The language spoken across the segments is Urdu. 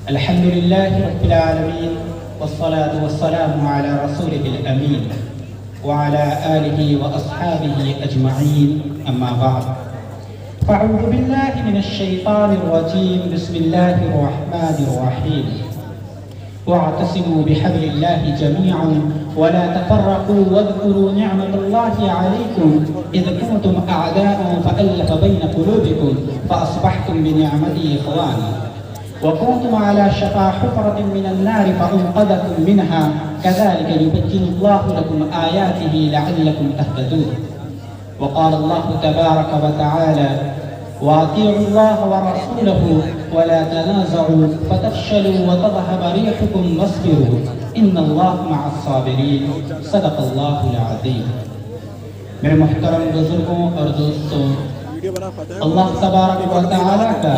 الحمد لله رب العالمين والصلاة والسلام على رسوله الأمين وعلى آله وأصحابه أجمعين أما بعد فأعوذ بالله من الشيطان الرجيم بسم الله الرحمن الرحيم واعتصموا بحبل الله جميعا ولا تفرقوا واذكروا نعمة الله عليكم إذ كنتم أعداء فألف بين قلوبكم فأصبحتم بنعمته إخوانا وكنتم على شفا حفرة من النار فأنقذكم منها كذلك يبين الله لكم آياته لعلكم تهتدون وقال الله تبارك وتعالى وأطيعوا الله ورسوله ولا تنازعوا فتفشلوا وتذهب ريحكم واصبروا إن الله مع الصابرين صدق الله العظيم. میرے محترم بزرگوں اور دوستوں، اللہ تبارک و تعالیٰ کا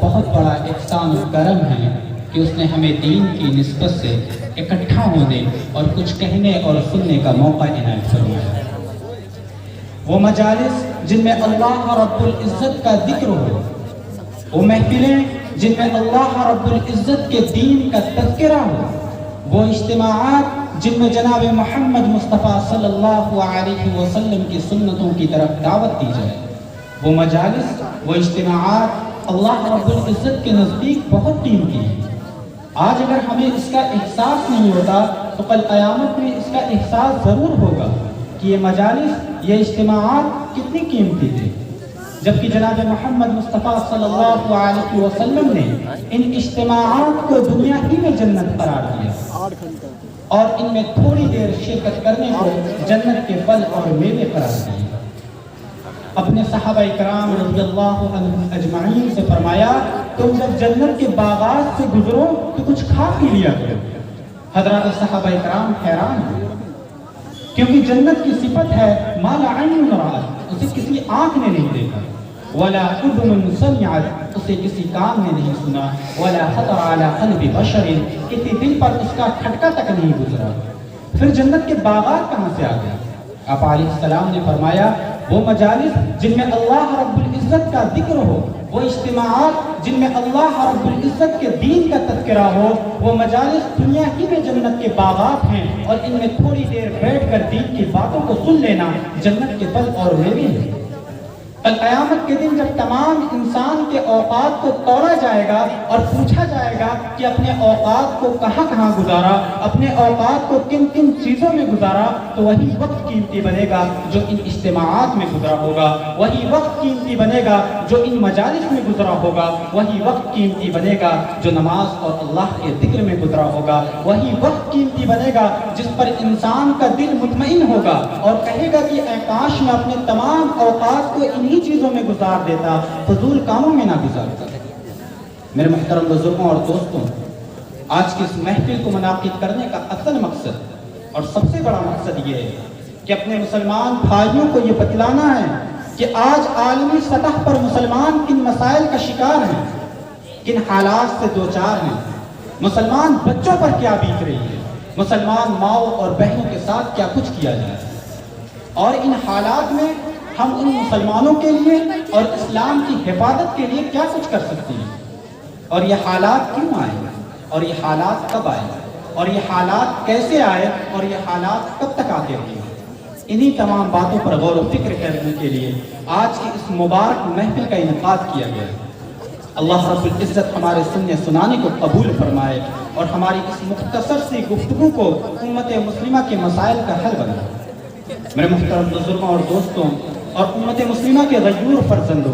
بہت بڑا احسان و کرم ہے کہ اس نے ہمیں دین کی نسبت سے اکٹھا ہونے اور کچھ کہنے اور سننے کا موقع عنایت فرمایا. وہ مجالس جن میں اللہ رب العزت کا ذکر ہو، وہ محفلیں جن میں اللہ رب العزت کے دین کا تذکرہ ہو، وہ اجتماعات جن میں جناب محمد مصطفیٰ صلی اللہ علیہ وسلم کی سنتوں کی طرف دعوت دی جائے، وہ مجالس، وہ اجتماعات اللہ رب العزت کے نزدیک بہت قیمتی ہیں. آج اگر ہمیں اس کا احساس نہیں ہوتا تو کل قیامت میں اس کا احساس ضرور ہوگا کہ یہ مجالس، یہ اجتماعات کتنی قیمتی تھے، جبکہ جناب محمد مصطفیٰ صلی اللہ علیہ وسلم نے ان اجتماعات کو دنیا ہی میں جنت قرار دیا اور ان میں تھوڑی دیر شرکت کرنے کو جنت کے پھل اور میوے قرار دیے. اپنے صحابہ کرام رضی اللہ عنہم اجمعین سے فرمایا، تم جب جنت کے باغات سے گزرو تو کچھ کھا پی لیا کرو. حضرات صحابہ کرام حیران ہوئے، کیونکہ جنت کی صفت ہے ما لا عین رأت، اسے کسی آنکھ نے نہیں دیکھا، ولا اذن سمعت، اسے کسی کان نے نہیں سنا، ولا خطر علی قلب بشر، کسی دل پر اس کا کھٹکا تک نہیں گزرا. پھر جنت کے باغات کہاں سے آ گئے؟ آپ علیہ السلام نے فرمایا، وہ مجالس جن میں اللہ رب العزت کا ذکر ہو، وہ اجتماعات جن میں اللہ رب العزت کے دین کا تذکرہ ہو، وہ مجالس دنیا ہی میں جنت کے باغات ہیں اور ان میں تھوڑی دیر بیٹھ کر دین کی باتوں کو سن لینا جنت کے پھل اور میوے ہیں. کل قیامت کے دن جب تمام انسان کے اوقات کو توڑا جائے گا اور پوچھا جائے گا کہ اپنے اوقات کو کہاں کہاں گزارا، اپنے اوقات کو کن کن چیزوں میں گزارا، تو وہی وقت قیمتی بنے گا جو ان اجتماعات میں گزرا ہوگا، وہی وقت قیمتی بنے گا جو ان مجالس میں گزرا ہوگا، وہی وقت قیمتی بنے گا جو نماز اور اللہ کے ذکر میں گزرا ہوگا، وہی وقت قیمتی بنے گا جس پر انسان کا دل مطمئن ہوگا اور کہے گا کہ اے کاش میں اپنے تمام اوقات کو انہی چیزوں میں گزار دیتا، فضول کاموں میں نہ گزارتا. میرے محترم بزرگوں اور دوستوں، آج کی اس محفل کو منعقد کرنے کا اصل مقصد اور سب سے بڑا مقصد یہ ہے کہ اپنے مسلمان بھائیوں کو یہ بتلانا ہے کہ آج عالمی سطح پر مسلمان کن مسائل کا شکار ہیں، کن حالات سے دوچار ہیں، مسلمان بچوں پر کیا بیت رہی ہے، مسلمان ماؤں اور بہنوں کے ساتھ کیا کچھ کیا جائے، اور ان حالات میں ہم ان مسلمانوں کے لیے اور اسلام کی حفاظت کے لیے کیا کچھ کر سکتے ہیں، اور یہ حالات کیوں آئے، اور یہ حالات کب آئے، اور یہ حالات کیسے آئے، اور یہ حالات کب تک آتے رہے. انہی تمام باتوں پر غور و فکر کرنے کے لیے آج کی اس مبارک محفل کا انعقاد کیا گیا. اللہ رب العزت ہمارے سننے سنانے کو قبول فرمائے اور ہماری اس مختصر سی گفتگو کو امت مسلمہ کے مسائل کا حل بنائے. میرے محترم بزرگوں اور دوستوں اور امت مسلمہ کے غیور فرزندوں،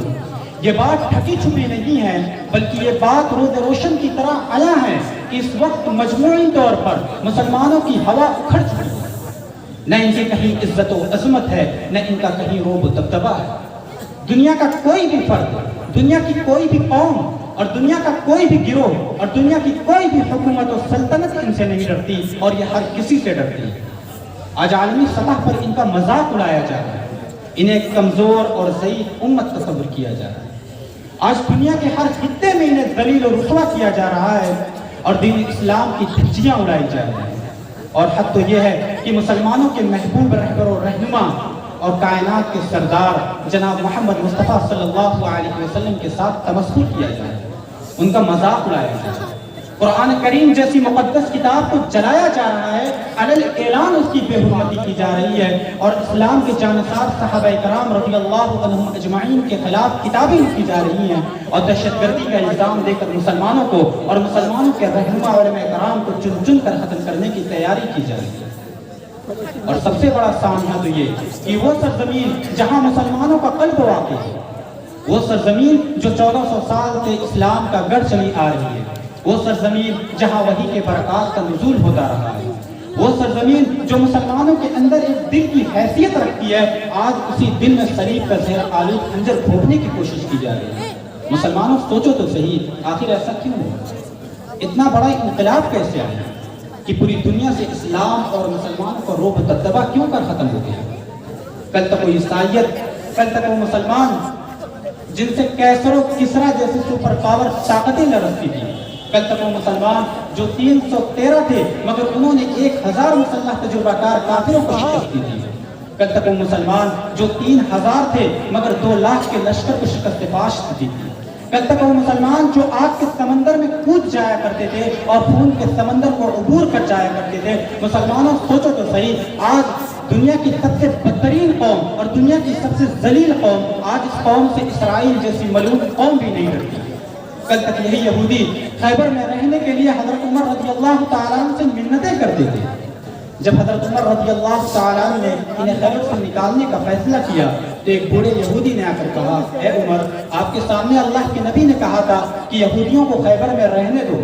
یہ بات ٹھکی چھپی نہیں ہے، بلکہ یہ بات روز روشن کی طرح آیا ہے کہ اس وقت مجموعی طور پر مسلمانوں کی ہوا اکھڑ چکی ہے. نہ ان کی کہیں عزت و عظمت ہے، نہ ان کا کہیں روب و دبدبہ ہے. دنیا کا کوئی بھی فرد، دنیا کی کوئی بھی قوم اور دنیا کا کوئی بھی گروہ اور دنیا کی کوئی بھی حکومت و سلطنت ان سے نہیں ڈرتی اور یہ ہر کسی سے ڈرتی ہے. آج عالمی سطح پر ان کا مذاق اڑایا جا رہا ہے، انہیں کمزور اور ضعیف امت تصور کیا جا رہا ہے. آج دنیا کے ہر خطے میں انہیں ذلیل و رسوا کیا جا رہا ہے اور دین اسلام کی دھجیاں اڑائی جا رہی ہیں. اور حد تو یہ ہے کہ مسلمانوں کے محبوب رہبر و رہنما اور کائنات کے سردار جناب محمد مصطفیٰ صلی اللہ علیہ وسلم کے ساتھ تمسخر کیا جائے، ان کا مذاق اڑایا جائے. قرآن کریم جیسی مقدس کتاب کو جلایا جا رہا ہے، علل اعلان اس کی بے حرمتی کی جا رہی ہے، اور اسلام کے جانثار صحابہ کرام رضی اللہ عنہم اجمعین کے خلاف کتابیں لکھی جا رہی ہیں، اور دہشت گردی کا الزام دے کر مسلمانوں کو اور مسلمانوں کے رہنما علماء کرام کو چن چن کر ختم کرنے کی تیاری کی جا رہی ہے۔ اور سب سے بڑا سامنا تو یہ کہ وہ سرزمین جہاں مسلمانوں کا قلب واقع ہے، وہ سرزمین جو 1400 سال سے اسلام کا گڑھ چلی آ رہی ہے، وہ سرزمین جہاں وحی کے برکات کا نزول ہوتا رہا ہے، وہ سرزمین جو مسلمانوں کے اندر ایک دل کی حیثیت رکھتی ہے، آج اسی دل میں صلیب کا زہر آلود خنجر پھونکنے کی کوشش کی جا رہی ہے۔ مسلمانوں سوچو تو صحیح، آخر ایسا کیوں ہوا؟ اتنا بڑا انقلاب کیسے آیا کہ پوری دنیا سے اسلام اور مسلمانوں کا رعب دبدبہ کیوں کر ختم ہو گیا؟ کل تک وہ عیسائیت، کل تک وہ مسلمان جن سے کیسر و کسرا جیسے سپر پاور طاقتیں لڑتی تھی، کل تک وہ مسلمان جو 313 تھے مگر انہوں نے 1000 مسلح تجربہ کار کافروں کو شکست دی تھی، کل تک وہ مسلمان جو 3000 تھے مگر 2 لاکھ کے لشکر کو شکست پاش دی تھی، کل تک وہ مسلمان جو آگ کے سمندر میں کود جایا کرتے تھے اور خون کے سمندر کو عبور کر جایا کرتے تھے۔ مسلمانوں سوچو تو صحیح، آج دنیا کی سب سے بدترین قوم اور دنیا کی سب سے ذلیل قوم، آج اس قوم سے اسرائیل جیسی ملعون قوم بھی نہیں ڈرتی۔ کل تک یہی یہودی خیبر میں رہنے کے لیے حضرت عمر رضی اللہ تعالیٰ عنہ سے منتیں کرتے تھے۔ جب حضرت عمر رضی اللہ تعالیٰ عنہ نے انہیں خیبر سے نکالنے کا فیصلہ کیا تو ایک بوڑھے یہودی نے آ کر کہا، اے عمر، آپ کے سامنے اللہ کے نبی نے کہا تھا کہ یہودیوں کو خیبر میں رہنے دو،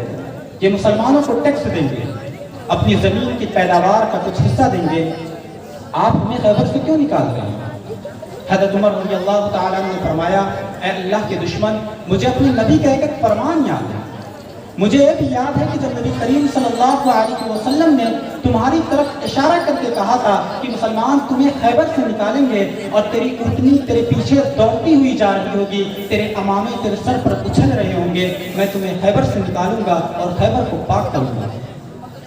یہ مسلمانوں کو ٹیکس دیں گے، اپنی زمین کی پیداوار کا کچھ حصہ دیں گے، آپ ہمیں خیبر سے کیوں نکال رہے ہیں؟ حضرت عمر رضی اللہ تعالیٰ عنہ نے فرمایا، اے اللہ کے دشمن، مجھے اپنے نبی کا ایک فرمان یاد ہے، مجھے یہ بھی یاد ہے کہ جب نبی کریم صلی اللہ علیہ وسلم نے تمہاری طرف اشارہ کر کے کہا تھا کہ مسلمان تمہیں خیبر سے نکالیں گے اور تیری اونٹنی تیرے پیچھے دوڑتی ہوئی جا رہی ہوگی، تیرے امامے تیرے سر پر اچھل رہے ہوں گے، میں تمہیں خیبر سے نکالوں گا اور خیبر کو پاک کروں گا۔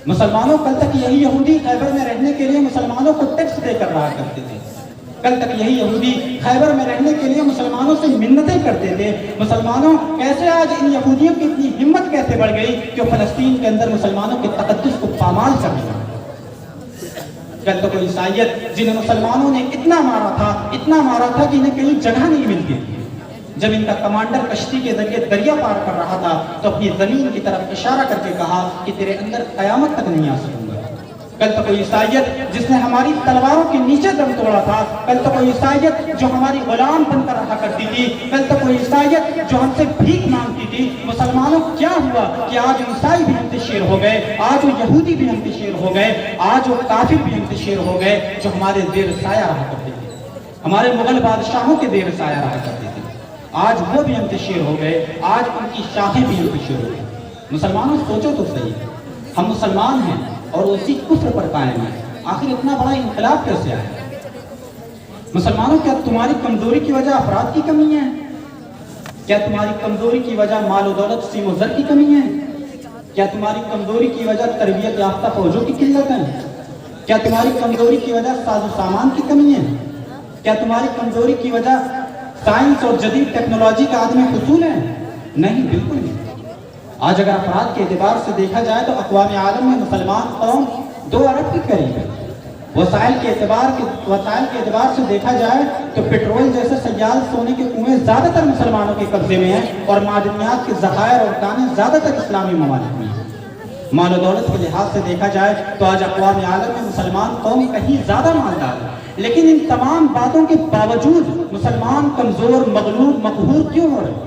مسلمانوں کل تک یہی یہودی خیبر میں رہنے کے لیے مسلمانوں کو ٹیکس دے کر رہا کرتے تھے، کل تک یہی یہودی خیبر میں رہنے کے لیے مسلمانوں سے منتیں کرتے تھے۔ مسلمانوں کیسے آج ان یہودیوں کی اتنی ہمت کیسے بڑھ گئی کہ وہ فلسطین کے اندر مسلمانوں کے تقدس کو پامال کر دیا؟ کل تک وہ عیسائیت جنہیں مسلمانوں نے اتنا مارا تھا کہ انہیں کہیں جگہ نہیں ملتی تھی، جب ان کا کمانڈر کشتی کے ذریعے دریا پار کر رہا تھا تو اپنی زمین کی طرف اشارہ کر کے کہا کہ تیرے اندر قیامت تک نہیں آ سکوں گا۔ کل تک وہ عیسائیت جس نے ہماری تلواروں کے نیچے دم توڑا تھا، کل تک وہ عیسائیت جو ہماری غلام بن کر رہا کرتی تھی، کل تک وہ عیسائیت جو ہم سے بھیک مانگتی تھی، مسلمانوں کیا ہوا کہ آج عیسائی بھی ہم سے شیر ہو گئے، آج وہ یہودی بھی ہم سے شیر ہو گئے، آج وہ کافر بھی ہم سے شیر ہو گئے جو ہمارے زیر سایہ رہا کرتے تھے، ہمارے مغل بادشاہوں کے زیر سایہ رہا کرتے تھے، آج وہ بھی ہم سے شیر ہو گئے، آج ان کی شاخیں بھی ہم سے شیر ہو گئی۔ مسلمانوں سوچو تو صحیح، ہم مسلمان ہیں اور اسی کفر پر قائم ہے، آخر اتنا بڑا انقلاب کیسے آیا؟ مسلمانوں کیا تمہاری کمزوری کی وجہ افراد کی کمی ہے؟ کیا تمہاری کمزوری کی وجہ مال و دولت سیم و زر کی کمی ہے؟ کیا تمہاری کمزوری کی وجہ تربیت یافتہ فوجوں کی قلت ہے؟ کیا تمہاری کمزوری کی وجہ ساز و سامان کی کمی ہے؟ کیا تمہاری کمزوری کی وجہ سائنس اور جدید ٹیکنالوجی کا عدم حصول ہے؟ نہیں، بالکل نہیں۔ آج اگر افراد کے اعتبار سے دیکھا جائے تو اقوام عالم میں مسلمان قوم 2 ارب کے قریب ہے۔ وسائل کے اعتبار سے دیکھا جائے تو پیٹرول جیسے سیال سونے کے کنویں زیادہ تر مسلمانوں کے قبضے میں ہیں اور معدنیات کے ذخائر اور کانیں زیادہ تر اسلامی ممالک میں ہیں۔ مال و دولت کے لحاظ سے دیکھا جائے تو آج اقوام عالم میں مسلمان قوم کہیں زیادہ مالدار ہے، لیکن ان تمام باتوں کے باوجود مسلمان کمزور، مغلوب، مقہور کیوں ہو رہے ہیں؟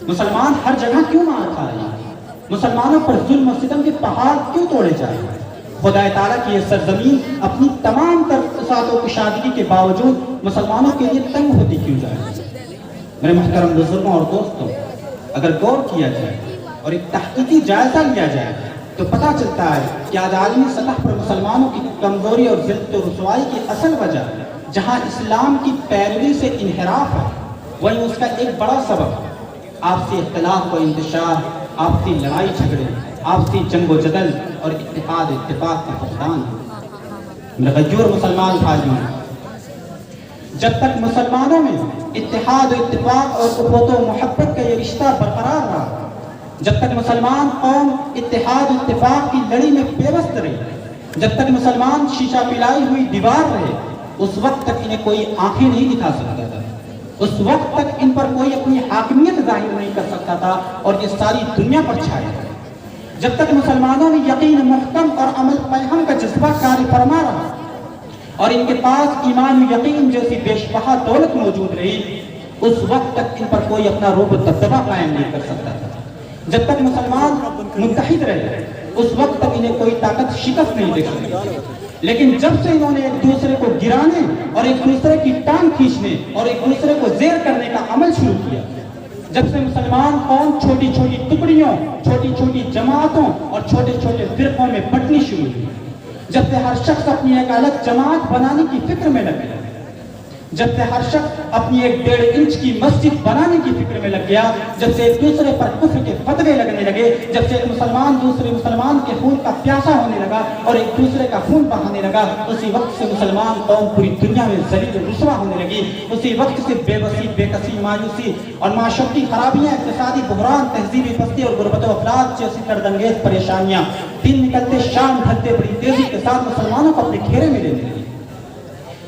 مسلمان ہر جگہ کیوں مار کھا رہے ہیں؟ مسلمانوں پر ظلم و ستم کے پہاڑ کیوں توڑے جا رہے ہیں؟ خدا تعالیٰ کی یہ سرزمین اپنی تمام تر فساد و کشادگی کے باوجود مسلمانوں کے لیے تنگ ہوتی کیوں جا رہی ہے؟ میرے محترم بزرگوں اور دوستوں، اگر غور کیا جائے اور ایک تحقیقی جائزہ لیا جائے تو پتہ چلتا ہے کہ آج عالمی سطح پر مسلمانوں کی کمزوری اور ذلت و رسوائی کی اصل وجہ جہاں اسلام کی پیروی سے انحراف ہے، وہیں اس کا ایک بڑا سبب آپسی اختلاف و انتشار، آپسی لڑائی جھگڑے، آپسی جنگ و جدل اور اتحاد اتفاق کا فقدان ہے۔ میرے غیور مسلمان بھائیوں، جب تک مسلمانوں میں اتحاد و اتفاق اور اخوت و محبت کا یہ رشتہ برقرار رہا، جب تک مسلمان قوم اتحاد اتفاق کی لڑی میں پیوست رہی، جب تک مسلمان شیشہ پلائی ہوئی دیوار رہے، اس وقت تک انہیں کوئی آنکھیں نہیں دکھا سکتا تھا، اس وقت تک ان پر کوئی اپنی حاکمیت ظاہر نہیں کر سکتا تھا اور یہ ساری دنیا پر چھائے تھے۔ جب تک مسلمانوں میں یقین محکم اور عمل پیہم کا جذبہ کاری فرما رہا اور ان کے پاس ایمان و یقین جیسی بے شبہ دولت موجود رہی، اس وقت تک ان پر کوئی اپنا رعب و دبدبہ قائم نہیں کر سکتا تھا۔ جب تک مسلمان متحد رہے، اس وقت تک انہیں کوئی طاقت شکست نہیں دے سکتی۔ لیکن جب سے انہوں نے ایک دوسرے کو گرانے اور ایک دوسرے کی ٹانگ کھینچنے اور ایک دوسرے کو زیر کرنے کا عمل شروع کیا، جب سے مسلمان قوم چھوٹی چھوٹی ٹکڑیوں، چھوٹی چھوٹی جماعتوں اور چھوٹے چھوٹے فرقوں میں بٹنی شروع ہوئی، جب سے ہر شخص اپنی ایک الگ جماعت بنانے کی فکر میں لگ گیا، جب سے ہر شخص اپنی ایک 1.5 انچ کی مسجد بنانے کی فکر میں لگ گیا، جب سے ایک دوسرے پر کفر کے فتوے لگنے لگے، جب سے ایک مسلمان دوسرے مسلمان کے خون کا پیاسا ہونے لگا اور ایک دوسرے کا خون بہانے لگا، اسی وقت سے مسلمان قوم پوری دنیا میں ذلیل و رسوا ہونے لگی۔ اسی وقت سے بے بسی، بے کسی، مایوسی اور معاشرتی خرابیاں، اقتصادی بحران، تہذیبی پستی اور غربت و افلاس جیسی دردانگیز پریشانیاں دن نکلتے شام ڈھلتے بڑی تیزی کے ساتھ مسلمانوں کو اپنے گھیرے میں لینے لگی۔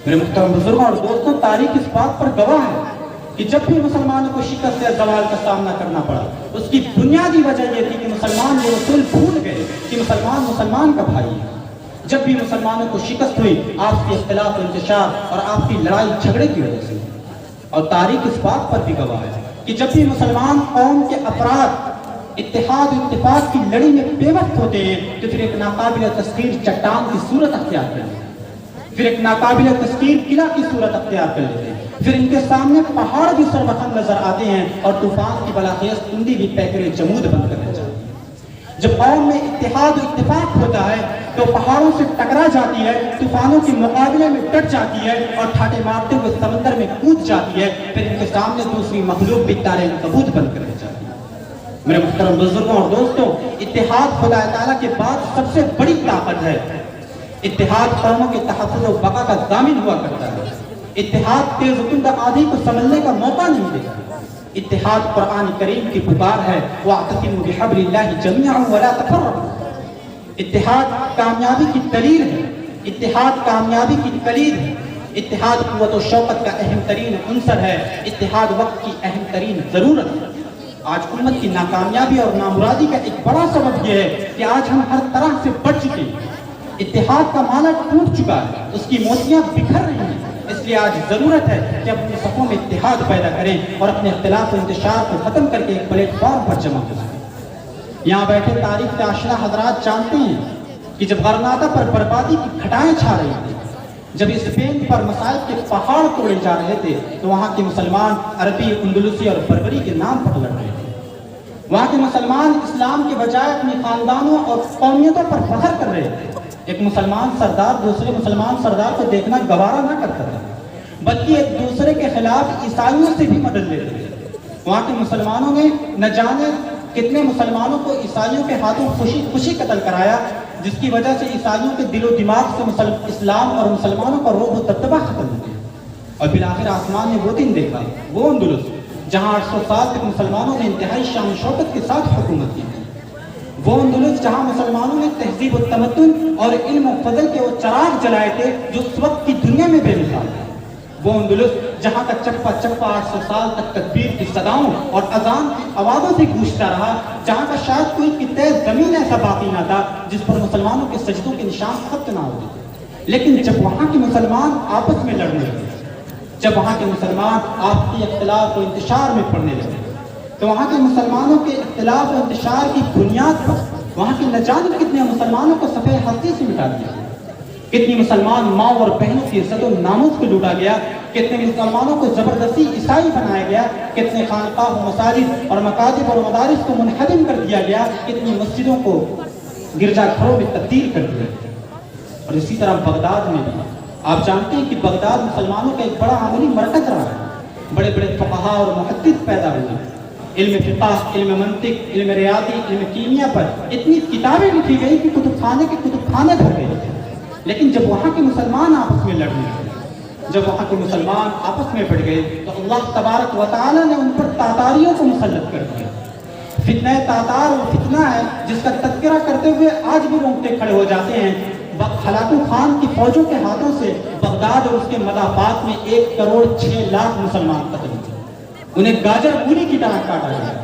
میرے محترم بزرگوں اور دوستوں، تاریخ اس بات پر گواہ ہے کہ جب بھی مسلمانوں کو شکست یا زوال کا سامنا کرنا پڑا، اس کی بنیادی وجہ یہ تھی کہ مسلمان یہ اصول بھول گئے کہ مسلمان مسلمان کا بھائی ہے۔ جب بھی مسلمانوں کو شکست ہوئی، آپسی اختلاف و انتشار اور آپسی لڑائی جھگڑے کی وجہ سے، اور تاریخ اس بات پر بھی گواہ ہے کہ جب بھی مسلمان قوم کے افراد اتحاد و اتفاق کی لڑی میں پیوست ہوتے ہیں تو پھر ایک ناقابل تسخیر چٹان کی صورت اختیار کرتے ہیں، پھر ایک ناقابل تسخیر قلعہ کی صورت اختیار کر لیتے ہیں، پھر ان کے سامنے پہاڑ بھی سربخن نظر آتے ہیں اور طوفان کی بلاخیز تندی بھی پیکر جمود بند کر رہ جاتی ہے۔ جب قوم میں اتحاد و اتفاق ہوتا ہے تو پہاڑوں سے ٹکرا جاتی ہے، طوفانوں کے مقابلے میں ڈٹ جاتی ہے اور ٹھاٹے مارتے ہوئے سمندر میں کود جاتی ہے، پھر ان کے سامنے دوسری مخلوق بھی تارے کبوت بند کر رہ جاتی ہے۔ میرے محترم بزرگوں اور دوستوں، اتحاد خدا تعالیٰ کے بعد سب سے بڑی طاقت ہے۔ اتحاد قوموں کے تحفظ و بقا کا ضامن ہوا کرتا ہے۔ اتحاد تیز تند آندھی کو سنبھلنے کا موقع نہیں دیتا۔ اتحاد قرآن کریم کی پکار ہے، وَاعْتَصِمُوا بِحَبْلِ اللَّهِ جَمِيعًا وَلَا تَفَرَّقُوا۔ اتحاد کامیابی کی دلیل ہے، اتحاد کامیابی کی کلید ہے، اتحاد قوت و شوقت کا اہم ترین عنصر ہے، اتحاد وقت کی اہم ترین ضرورت ہے۔ آج امت کی ناکامیابی اور نامرادی کا ایک بڑا سبب یہ ہے کہ آج ہم ہر طرح سے بڑھ چکے ہیں، اتحاد کا معنی ٹوٹ چکا ہے، اس کی موتیاں بکھر رہی ہیں۔ اس لیے آج ضرورت ہے کہ اپنے صفوں میں اتحاد پیدا کریں اور اپنے اختلاف و انتشار کو ختم کر کے ایک پلیٹ فارم پر جمع ہو جائیں۔ یہاں بیٹھے تاریخ کے آشنا حضرات جانتے ہیں کہ جب غرناطہ پر بربادی کی گھٹائیں چھا رہی تھی، جب اسپین پر مصائب کے پہاڑ توڑے جا رہے تھے، تو وہاں کے مسلمان عربی، اندلسی اور بربری کے نام پر لڑ رہے تھے۔ وہاں کے مسلمان اسلام کے بجائے اپنے خاندانوں اور قومیتوں پر فخر کر رہے تھے۔ ایک مسلمان سردار دوسرے مسلمان سردار کو دیکھنا گوارا نہ کرتا تھا، بلکہ ایک دوسرے کے خلاف عیسائیوں سے بھی مدد لیتے تھے۔ وہاں کے مسلمانوں نے نہ جانے کتنے مسلمانوں کو عیسائیوں کے ہاتھوں خوشی قتل کرایا، جس کی وجہ سے عیسائیوں کے دل و دماغ سے اسلام اور مسلمانوں کا رعب و دبدبہ ختم ہو گیا۔ اور بالآخر آسمان نے وہ دن دیکھا، وہ اندلس، جہاں 800 سال تک مسلمانوں نے انتہائی شان و شوکت کے ساتھ حکومت کی تھی۔ وہ اندلس جہاں مسلمانوں نے تہذیب و تمدن اور علم و فضل کے وہ چراغ جلائے تھے جو اس وقت کی دنیا میں بے مثال تھے۔ وہ اندلس جہاں کا چپا چپا 800 سال تک تکبیر کی صداؤں اور اذان کی آوازوں سے گونجتا رہا، جہاں کا شاید کوئی خطہ زمین ایسا باقی نہ تھا جس پر مسلمانوں کے سجدوں کے نشان خط نہ ہوتے۔ لیکن جب وہاں کے مسلمان آپس میں لڑنے لگے، جب وہاں کے مسلمان آپسی اختلاف و انتشار میں پڑنے لگے، تو وہاں کے مسلمانوں کے اختلاف و انتشار کی بنیاد پر وہاں کی نہ جانے کتنے مسلمانوں کو صفحہ ہستی سے مٹا دیا، کتنی مسلمان ماں اور بہنوں کی عزت و ناموس کو لوٹا گیا، کتنے مسلمانوں کو زبردستی عیسائی بنایا گیا، کتنے خانقاہ و مساجد اور مکاتب اور مدارس کو منہدم کر دیا گیا، کتنی مسجدوں کو گرجا گھروں میں تبدیل کر دیا گیا۔ اور اسی طرح بغداد میں بھی آپ جانتے ہیں کہ بغداد مسلمانوں کا ایک بڑا عملی مرکز رہا ہے، بڑے بڑے فقہا اور محدث پیدا ہوئے، علم فقہ، علم منطق، علم ریاضی، علم کیمیا پر اتنی کتابیں لکھی گئی کہ کتب خانے بھر گئے تھے۔ لیکن جب وہاں کے مسلمان آپس میں لڑنے لگے، جب وہاں کے مسلمان آپس میں بڑھ گئے، تو اللہ تبارک و تعالیٰ نے ان پر تاتاریوں کو مسلط کر دیا۔ فتنہ تاتار وہ فتنہ ہے جس کا تذکرہ کرتے ہوئے آج بھی رونگٹے کھڑے ہو جاتے ہیں۔ ہلاکو خان کی فوجوں کے ہاتھوں سے بغداد اور اس کے مضافات میں 1,06,00,000 مسلمان قتل ہوئے، انہیں گاجر مولی کی طرح کاٹا گیا،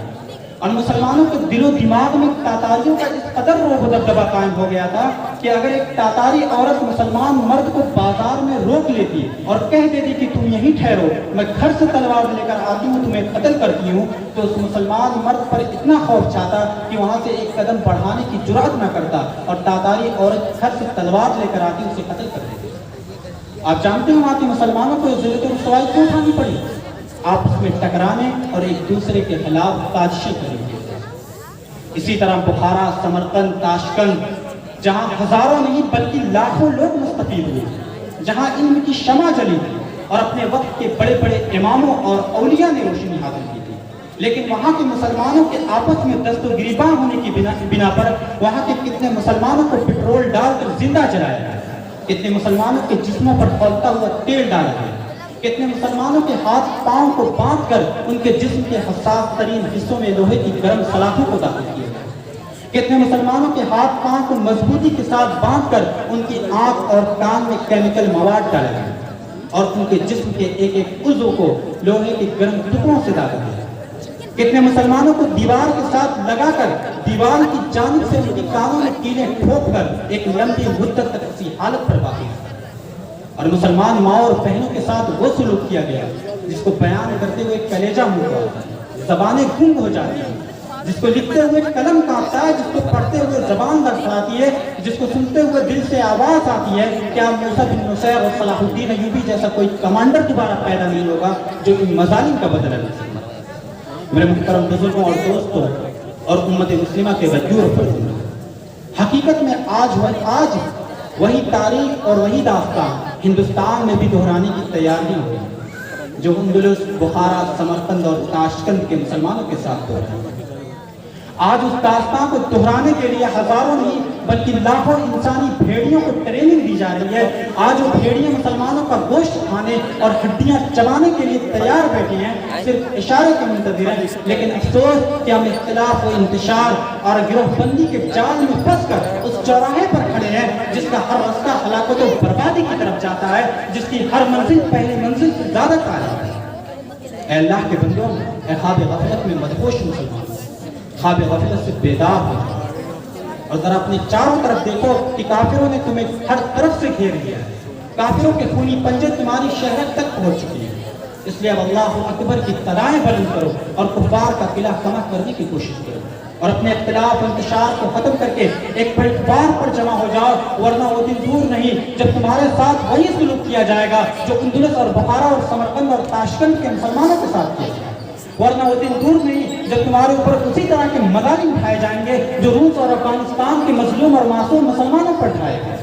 اور مسلمانوں کے دل و دماغ میں تاتاریوں کا اس قدر روب و دبدبہ قائم ہو گیا تھا کہ اگر ایک تاتاری عورت مسلمان مرد کو بازار میں روک لیتی اور کہہ دیتی کہ تم یہیں ٹھہرو، میں گھر سے تلوار لے کر آتی ہوں، تمہیں قتل کرتی ہوں، تو اس مسلمان مرد پر اتنا خوف چھاتا کہ وہاں سے ایک قدم بڑھانے کی جرات نہ کرتا، اور تاتاری عورت گھر سے تلوار لے کر آتی اسے قتل کر دیتی۔ آپ جانتے ہیں وہاں کے مسلمانوں کو ذلت و رسوائی کیوں اٹھانی پڑی؟ آپس میں ٹکرانے اور ایک دوسرے کے خلاف سازشیں کریں گے۔ اسی طرح بخارا، سمرقند، تاشقند، جہاں ہزاروں نہیں بلکہ لاکھوں لوگ مستفید ہوئے، جہاں علم کی شمع جلی تھی اور اپنے وقت کے بڑے بڑے اماموں اور اولیاء نے روشنی حاصل کی تھی، لیکن وہاں کے مسلمانوں کے آپس میں دست و گریباں ہونے کی بنا پر وہاں کے کتنے مسلمانوں کو پٹرول ڈال کر زندہ جلایا گیا، کتنے مسلمانوں کے جسموں پر کھولتا ہوا تیل ڈالا گیا، کتنے مسلمانوں کے ہاتھ پاؤں کو باندھ کر ان کے جسم کے حساس ترین حصوں میں لوہے کی گرم سلاخوں کو داخل کیا گیا، کتنے مسلمانوں کے ہاتھ پاؤں کو مضبوطی کے ساتھ باندھ کر ان کی آنکھ اور کان میں کیمیکل مواد ڈالا گیا اور ان کے جسم کے ایک ایک عضو کو لوہے کے گرم ٹکڑوں سے داغا گیا، کتنے مسلمانوں کو دیوار کے ساتھ لگا کر دیوار کی جانب سے ان کے کانوں میں کیلیں ٹھوک کر ایک لمبی مدت تک اسی حالت پر باقی رہا، اور مسلمان ماں اور بہنوں کے ساتھ وہ سلوک کیا گیا جس کو بیان کرتے ہوئے کلیجہ منہ ہوتا ہے، زبانیں گنگ ہو جاتی ہیں، جس کو لکھتے ہوئے قلم کانپتا ہے، جس کو پڑھتے ہوئے زبان لڑکھڑاتی ہے، جس کو سنتے ہوئے دل سے آواز آتی ہے، کیا موسیٰ بن نصیر اور صلاح الدین ایوبی جیسا کوئی کمانڈر دوبارہ پیدا نہیں ہوگا جو ان مظالم کا بدلہ لے سکتا۔ میرے محترم بزرگوں اور دوستوں اور امت مسلمہ کے وجود پر حقیقت میں آج وہی تاریخ اور وہی داستان ہندوستان میں بھی دہرانے کی تیاریاں ہوئی جو اندلس، بخارا، سمرقند اور تاشقند کے مسلمانوں کے ساتھ ہو رہا ہے۔ آج اس داستان کو دہرانے کے لیے ہزاروں نہیں بلکہ لاکھوں انسانی بھیڑیوں کو ٹریننگ دی جا رہی ہے۔ آج وہ بھیڑیے مسلمانوں کا گوشت کھانے اور ہڈیاں چبانے کے لیے تیار بیٹھے ہیں، صرف اشارے کے منتظر ہیں، لیکن افسوس کہ ہم اختلاف و انتشار اور گروہ بندی کے جال میں پھنس کر اس چوراہے پر کھڑے ہیں جس کا ہر رستہ ہلاکت و بربادی کی طرف جاتا ہے، جس کی ہر منزل پہلی منزل سے زیادہ طالب ہے۔ اے اللہ کے بندوں، اے خواب غفلت میں مدہوش مسلمان، خواب غفلت سے بیدار ہو جائے اور ذرا اپنے چاروں طرف دیکھو کہ کافروں نے تمہیں ہر طرف سے گھیر لیا ہے، کافروں کے خونی پنجے تمہاری شہرت تک پہنچ چکی ہیں، اس لیے اب اللہ اکبر کی تلائیں بلند کرو اور کفار کا قلعہ کمہ کرنے کی کوشش کرو اور اپنے اختلاف و انتشار کو ختم کر کے ایک پلیٹفارم پر جمع ہو جاؤ، ورنہ وہ دن دور نہیں جب تمہارے ساتھ وہی سلوک کیا جائے گا جو اندلس اور بخارا اور سمرقند اور تاشقند کے مسلمانوں کے ساتھ کیا جائے گا، ورنہ وہ دن دور نہیں جب تمہارے اوپر اسی طرح کے مظالم اٹھائے جائیں گے جو روس اور افغانستان کے مظلوم اور معصوم مسلمانوں پر اٹھائے گئے،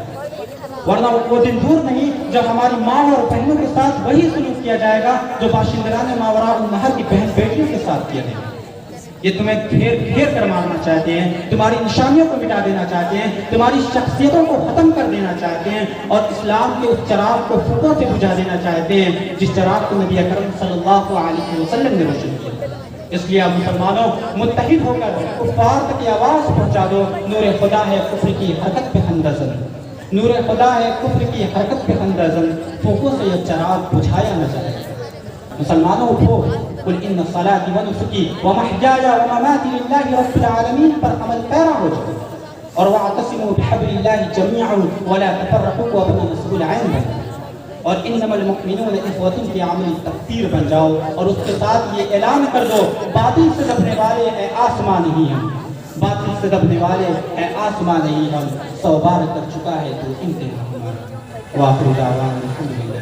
ورنہ وہ دن دور نہیں جب ہماری ماں اور بہنوں کے ساتھ وہی سلوک کیا جائے گا جو باشندگان ماوراء النہر کی بہن بیٹیوں کے ساتھ کیا گیا۔ یہ تمہیں گھیر کر مارنا چاہتے ہیں، تمہاری نشانیوں کو مٹا دینا چاہتے ہیں، تمہاری شخصیتوں کو ختم کر دینا چاہتے ہیں اور اسلام کے اس چراغ کو فتنوں سے بجھا دینا چاہتے ہیں جس چراغ کو نبی اکرم صلی اللہ علیہ وسلم نے روشن کیا۔ اس لیے اب مسلمانوں متحد ہو کر کفار تک آواز پہنچا دو، نور خدا ہے کفر کی حرکت پہ اندازن، نور خدا ہے کفر کی حرکت پہ اندازن، فوقوں سے یہ چراغ بجھایا نہ جائے۔ مسلمانوں اٹھو، قل ان صلاتي ونسكي ومحياي ومماتي لله رب العالمین پر عمل پیرا ہو جائے اور واعتصموا بحبل الله جميعا ولا تفرقوا وابن مسؤول عین بن اور انما المؤمنون اخوة کے عمل تقدیر بن جاؤ اور اس کے ساتھ یہ اعلان کر دو باطل سے دبنے والے اے آسمان نہیں ہم، باطل سے دبنے والے اے آسمان نہیں ہم، 100 بار کر چکا ہے تو انتہا ہمارا۔ وآخر دعوانا الحمدللہ۔